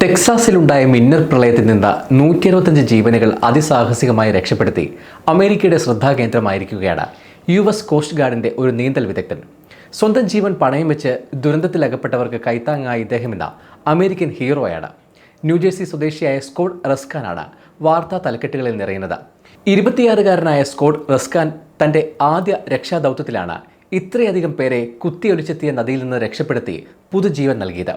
ടെക്സാസിലുണ്ടായ മിന്നൽ പ്രളയത്തിൽ നിന്ന് 125 ജീവനുകൾ അതിസാഹസികമായി രക്ഷപ്പെടുത്തി അമേരിക്കയുടെ ശ്രദ്ധാകേന്ദ്രമായിരിക്കുകയാണ് US കോസ്റ്റ് ഗാർഡിൻ്റെ ഒരു നീന്തൽ വിദഗ്ധൻ. സ്വന്തം ജീവൻ പണയം വെച്ച് ദുരന്തത്തിലകപ്പെട്ടവർക്ക് കൈത്താങ്ങായ ഇദ്ദേഹമെന്ന അമേരിക്കൻ ഹീറോയാണ്. ന്യൂജേഴ്സി സ്വദേശിയായ സ്കോട്ട് റസ്കാനാണ് വാർത്താ തലക്കെട്ടുകളിൽ നിറയുന്നത്. 26-കാരനായ സ്കോട്ട് റസ്കാൻ തൻ്റെ ആദ്യ രക്ഷാദൗത്യത്തിലാണ് ഇത്രയധികം പേരെ കുത്തിയൊലിച്ചെത്തിയ നദിയിൽ നിന്ന് രക്ഷപ്പെടുത്തി പുതുജീവൻ നൽകിയത്.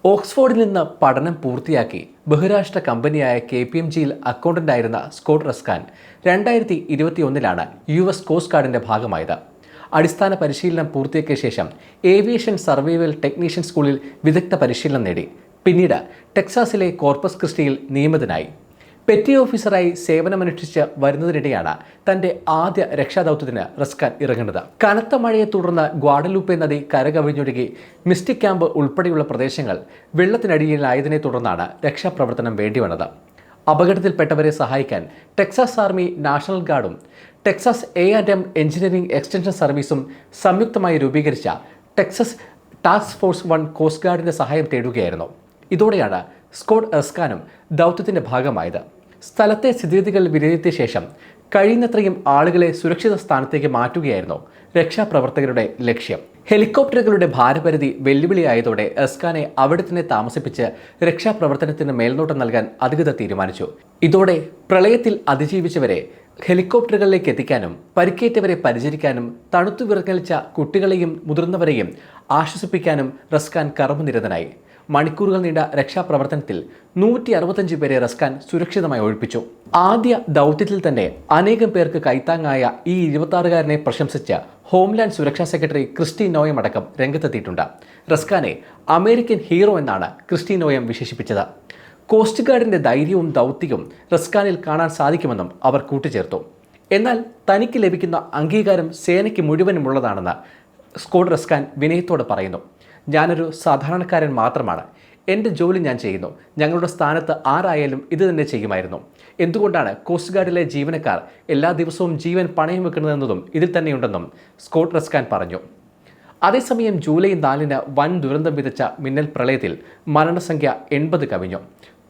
ഓക്സ്ഫോർഡിൽ നിന്ന് പഠനം പൂർത്തിയാക്കി ബഹുരാഷ്ട്ര കമ്പനിയായ KPMGയിൽ അക്കൗണ്ടൻ്റായിരുന്ന സ്കോട്ട് റസ്കാൻ 2021 US കോസ്റ്റ് ഗാർഡിൻ്റെ ഭാഗമായത്. അടിസ്ഥാന പരിശീലനം പൂർത്തിയാക്കിയ ശേഷം ഏവിയേഷൻ സർവൈവൽ ടെക്നീഷ്യൻ സ്കൂളിൽ വിദഗ്ധ പരിശീലനം നേടി. പിന്നീട് ടെക്സാസിലെ കോർപ്പസ് ക്രിസ്റ്റിയിൽ നിയമിതനായി. പെറ്റി ഓഫീസറായി സേവനമനുഷ്ഠിച്ച് വരുന്നതിനിടെയാണ് തൻ്റെ ആദ്യ രക്ഷാദൗത്യത്തിന് റസ്കാൻ ഇറങ്ങുന്നത്. കനത്ത മഴയെ തുടർന്ന് ഗ്വാഡലൂപ്പെ നദി കരകവിഞ്ഞൊഴുകി മിസ്റ്റിക് ക്യാമ്പ് ഉൾപ്പെടെയുള്ള പ്രദേശങ്ങൾ വെള്ളത്തിനടിയിലായതിനെ തുടർന്നാണ് രക്ഷാപ്രവർത്തനം വേണ്ടിവന്നത്. അപകടത്തിൽപ്പെട്ടവരെ സഹായിക്കാൻ ടെക്സാസ് ആർമി നാഷണൽ ഗാർഡും ടെക്സാസ് A&M എഞ്ചിനീയറിംഗ് എക്സ്റ്റൻഷൻ സർവീസും സംയുക്തമായി രൂപീകരിച്ച ടെക്സസ് ടാസ്ക് ഫോഴ്സ് 1 കോസ്റ്റ് ഗാർഡിൻ്റെ സഹായം തേടുകയായിരുന്നു. ഇതോടെയാണ് സ്കോട്ട് റസ്കാനും ദൗത്യത്തിൻ്റെ ഭാഗമായത്. സ്ഥലത്തെ സ്ഥിതിഗതികൾ വിലയിരുത്തിയ ശേഷം കഴിയുന്നത്രയും ആളുകളെ സുരക്ഷിത സ്ഥാനത്തേക്ക് മാറ്റുകയായിരുന്നു രക്ഷാപ്രവർത്തകരുടെ ലക്ഷ്യം. ഹെലികോപ്റ്ററുകളുടെ ഭാരപരിധി വെല്ലുവിളിയായതോടെ റസ്കാനെ അവിടെ തന്നെ താമസിപ്പിച്ച് രക്ഷാപ്രവർത്തനത്തിന് മേൽനോട്ടം നൽകാൻ അധികൃതർ തീരുമാനിച്ചു. ഇതോടെ പ്രളയത്തിൽ അതിജീവിച്ചവരെ ഹെലികോപ്റ്ററുകളിലേക്ക് എത്തിക്കാനും പരിക്കേറ്റവരെ പരിചരിക്കാനും തണുത്തു വിറങ്ങലിച്ച കുട്ടികളെയും മുതിർന്നവരെയും ആശ്വസിപ്പിക്കാനും റസ്കാൻ കർമ്മനിരതനായി. മണിക്കൂറുകൾ നീണ്ട രക്ഷാപ്രവർത്തനത്തിൽ 165 പേരെ റസ്കാൻ സുരക്ഷിതമായി ഒഴിപ്പിച്ചു. ആദ്യ ദൗത്യത്തിൽ തന്നെ അനേകം പേർക്ക് കൈത്താങ്ങായ ഈ 26-കാരനെ പ്രശംസിച്ച് ഹോംലാൻഡ് സുരക്ഷാ സെക്രട്ടറി ക്രിസ്റ്റി നോയം അടക്കം രംഗത്തെത്തിയിട്ടുണ്ട്. റസ്കാനെ അമേരിക്കൻ ഹീറോ എന്നാണ് ക്രിസ്റ്റി നോയം വിശേഷിപ്പിച്ചത്. കോസ്റ്റ് ഗാർഡിൻ്റെ ധൈര്യവും ദൗത്യവും റസ്കാനിൽ കാണാൻ സാധിക്കുമെന്നും അവർ കൂട്ടിച്ചേർത്തു. എന്നാൽ തനിക്ക് ലഭിക്കുന്ന അംഗീകാരം സേനയ്ക്ക് മുഴുവനുമുള്ളതാണെന്ന് സ്കോട്ട് റസ്കാൻ വിനയത്തോടെ പറയുന്നു. ഞാനൊരു സാധാരണക്കാരൻ മാത്രമാണ്. എൻ്റെ ജോലി ഞാൻ ചെയ്യുന്നു. ഞങ്ങളുടെ സ്ഥാനത്ത് ആരായാലും ഇത് തന്നെ ചെയ്യുമായിരുന്നു. എന്തുകൊണ്ടാണ് കോസ്റ്റ് ഗാർഡിലെ ജീവനക്കാർ എല്ലാ ദിവസവും ജീവൻ പണയം വെക്കുന്നതെന്നതും ഇതിൽ തന്നെയുണ്ടെന്നും സ്കോട്ട് റസ്കാൻ പറഞ്ഞു. അതേസമയം ജൂലൈ 4 വൻ ദുരന്തം വിതച്ച മിന്നൽ പ്രളയത്തിൽ മരണസംഖ്യ 80 കവിഞ്ഞു.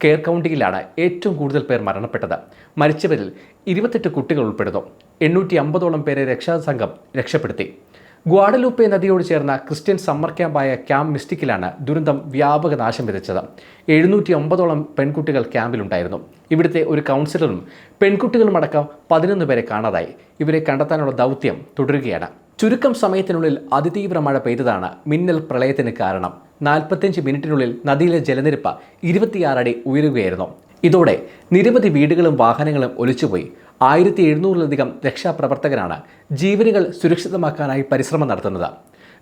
കെയർ കൗണ്ടിയിലാണ് ഏറ്റവും കൂടുതൽ പേർ മരണപ്പെട്ടത്. മരിച്ചവരിൽ 28 കുട്ടികൾ ഉൾപ്പെടുന്നു. 850ഓളം പേരെ രക്ഷാസംഘം രക്ഷപ്പെടുത്തി. ഗ്വാഡലൂപ്പെ നദിയോട് ചേർന്ന ക്രിസ്ത്യൻ സമ്മർ ക്യാമ്പായ ക്യാമ്പ് മിസ്റ്റിക്കിലാണ് ദുരന്തം വ്യാപക നാശം വിതച്ചത്. 750ഓളം പെൺകുട്ടികൾ ക്യാമ്പിലുണ്ടായിരുന്നു. ഇവിടുത്തെ ഒരു കൗൺസിലറും പെൺകുട്ടികളുമടക്കം 11 പേരെ കാണാതായി. ഇവരെ കണ്ടെത്താനുള്ള ദൗത്യം തുടരുകയാണ്. ചുരുക്കം സമയത്തിനുള്ളിൽ അതിതീവ്ര മഴ പെയ്തതാണ് മിന്നൽ പ്രളയത്തിന് കാരണം. 45 മിനിറ്റിനുള്ളിൽ നദിയിലെ ജലനിരപ്പ് 26 അടി ഉയരുകയായിരുന്നു. ഇതോടെ നിരവധി വീടുകളും വാഹനങ്ങളും ഒലിച്ചുപോയി. 1700-ലധികം രക്ഷാപ്രവർത്തകരാണ് ജീവനുകൾ സുരക്ഷിതമാക്കാനായി പരിശ്രമം നടത്തുന്നത്.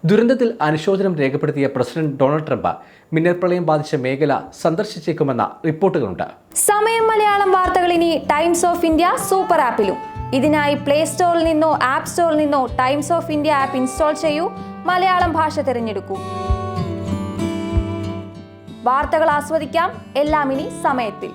ദുരന്തത്തിൽ അനുശോചനം രേഖപ്പെടുത്തിയ പ്രസിഡന്റ് ഡൊണാൾഡ് ട്രംപ് മിന്നൽ പ്രളയം ബാധിച്ച മേഖല സന്ദർശിച്ചേക്കുമെന്ന റിപ്പോർട്ടുകളുണ്ട്. സമയം മലയാളം വാർത്തകൾ ഇനി ടൈംസ് ഓഫ് ഇന്ത്യ സൂപ്പർ ആപ്പിലും. ഇതിനായി പ്ലേ സ്റ്റോറിൽ നിന്നോ ആപ്പ് സ്റ്റോറിൽ നിന്നോ times of India app install ചെയ്യൂ. മലയാളം ഭാഷ തിരഞ്ഞെടുക്കൂ. വാർത്തകൾ ആസ്വദിക്കാം. എല്ലാം ഇനി സമയത്തിൽ.